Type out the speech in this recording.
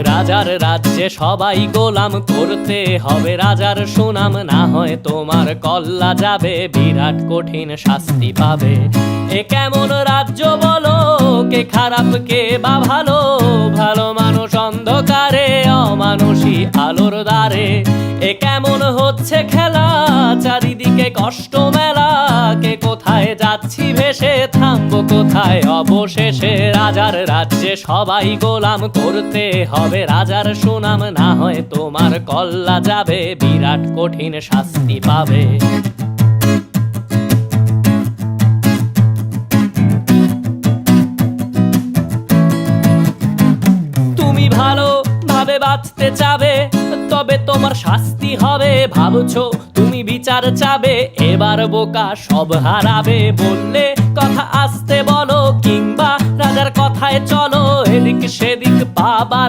রাজার রাজ্যে সবাই গোলাম, করতে হবে রাজার সুনাম, না হয় তোমার কল্লা যাবে, বিরাট কঠিন শাস্তি পাবে। এ কেমন রাজ্য বলো, কে খারাপ কে বা ভালো, ভালো মানুষ অন্ধকারে, অমানুষী আলোর দ্বারে। এ কেমন হচ্ছে খেলা, চারিদিকে কষ্ট মেলা, কে কোথায় যাচ্ছি ভেসে, থামবো কোথায় অবশেষে। রাজার রাজ্যে সবাই গোলাম, করতে হবে রাজার সুনাম, না হয় তোমার কল্লা যাবে, বিরাট কঠিন শাস্তি পাবে। তুমি ভালো ভাবে বাঁচতে চাবে, তবে তোমার শাস্তি হবে। ভাবছো তুমি বিচার চাবে, এবার বোকা সব হারাবে। বললে কথা আসতে বলো, কিংবা রাজার কথায় চলো, এদিক সেদিক বাবা